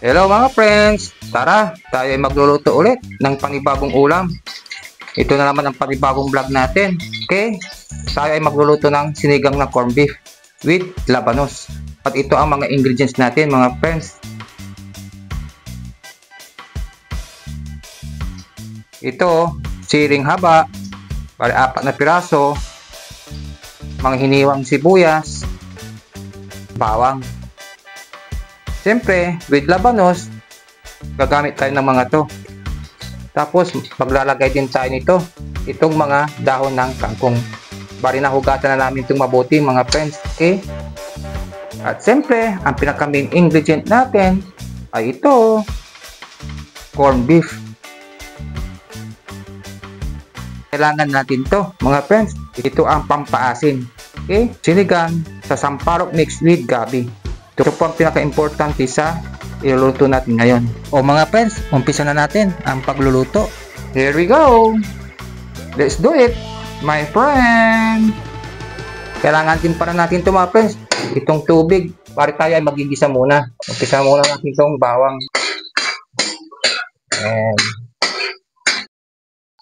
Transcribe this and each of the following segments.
Hello mga friends! Tara, tayo ay magluluto ulit ng panibagong ulam. Ito na naman ang panibagong vlog natin. Okay? Tayo ay magluluto ng sinigang na corned beef with labanos. At ito ang mga ingredients natin mga friends. Ito, siring haba, bali 4 na piraso, mga hiniwang sibuyas, bawang. Siyempre, with labanos, gagamit tayo ng mga to. Tapos, maglalagay din tayo nito, itong mga dahon ng kangkong. Bali nahugatan na namin itong mabuti mga friends. Okay? At siyempre, ang pinaka-main ingredient natin ay ito, corned beef. Kailangan natin to mga friends. Ito ang pampaasim. Okay? Sinigang sa sampalok mixed with gabi. Ito po ang pinaka-importante sa iluluto natin ngayon. O mga friends, umpisa na natin ang pagluluto. Here we go! Let's do it, my friend! Kailangan din para natin ito mga friends. Itong tubig, para tayo ay magigisa muna. Umpisa muna natin itong bawang. And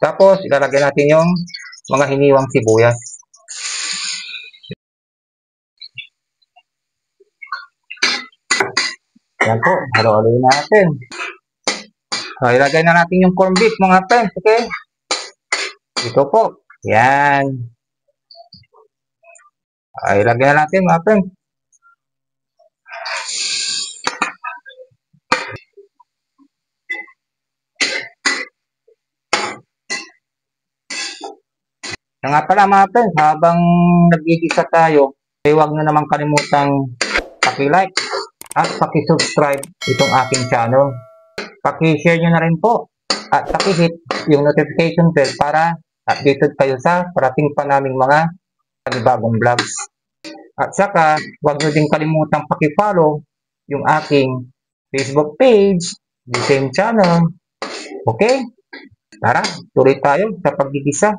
tapos, ilalagay natin yung mga hiniwang sibuyas. Yan po, halo-haloin natin. So, ilagay na natin yung corned beef mga friends, okay? Ito po. Yan. Ilagay na natin mga friends. Yan nga pala mga friends, habang nagigisa tayo, huwag na naman kalimutang paki-like at paki-subscribe itong aking channel. Paki-share nyo na rin po at paki-hit yung notification bell para updated kayo sa parating pa naming mga panibagong vlogs. At saka, huwag nyo din kalimutang paki-follow yung aking Facebook page, the same channel. Okay? Tara, tuloy tayo sa paggigisa.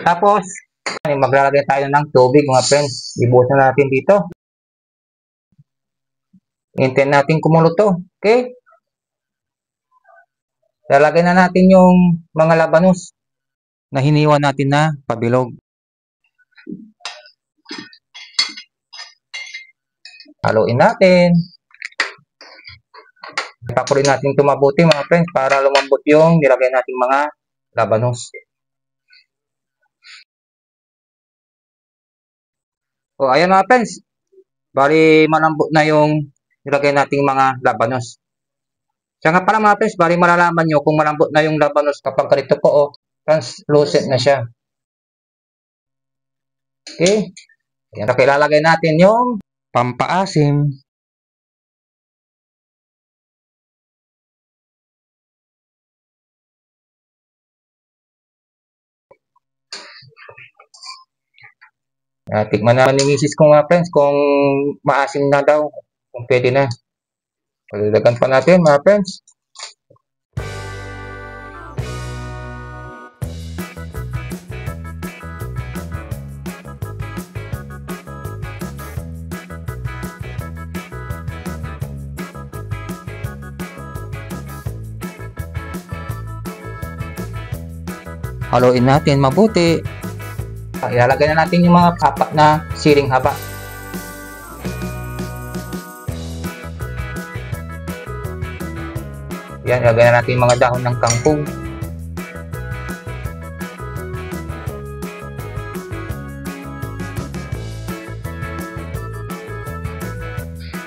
Tapos, maglalagay tayo ng tubig mga friends. Ibuhos na natin dito. Hintayin natin kumulo to. Okay? Lalagay na natin yung mga labanos na hiniwa natin na pabilog. Haluin natin. Pakuloyin natin ito mabuti mga friends para lumambot yung nilagay natin mga labanos. O ayan mga friends. Bali malambot na yung nilagay nating mga labanos. Kaya nga pala mga friends, bali malalaman nyo kung malambot na yung labanos kapag ganito po, translucent na siya. Okay? Ayan, okay, ilalagay natin yung pampaasim. Tikman naman ni misis ko mga friends kung maasim na daw, kung pwede na. Pagdagdagan pa natin mga friends. Haluin natin mabuti. Ilalagay na natin yung mga 4 na siring haba. Yan, ilalagay na natin yung mga dahon ng kangkong.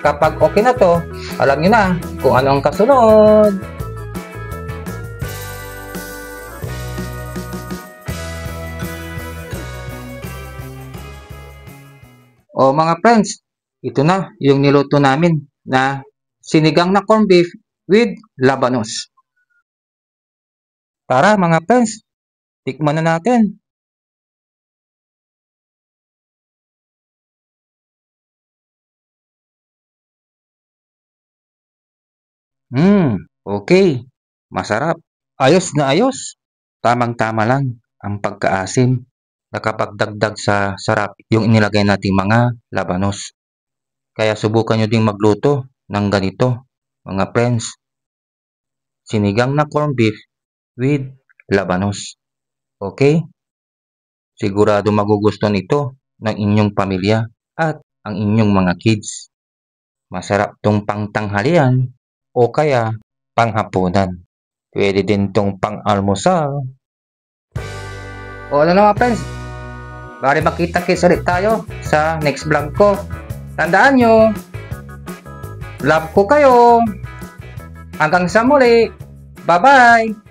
Kapag okay na to, alam nyo na kung ano ang kasunod. O mga friends, ito na yung niluto namin na sinigang na corned beef with labanos. Tara mga friends, tikman na natin. Okay. Masarap. Ayos na ayos. Tamang-tama lang ang pagkaasim. Nakapagdagdag sa sarap yung inilagay nating mga labanos. Kaya subukan nyo ding magluto ng ganito. mga friends. Sinigang na corned beef with labanos. Okay? Sigurado magugustuhan ito ng inyong pamilya at ang inyong mga kids. Masarap tong pangtanghalian o kaya panghapunan. Pwede din tong pang-almusal. O ano na mga friends? Bali makita-kits ulit tayo sa next vlog ko. Tandaan nyo, love ko kayo. Hanggang sa muli. Bye-bye!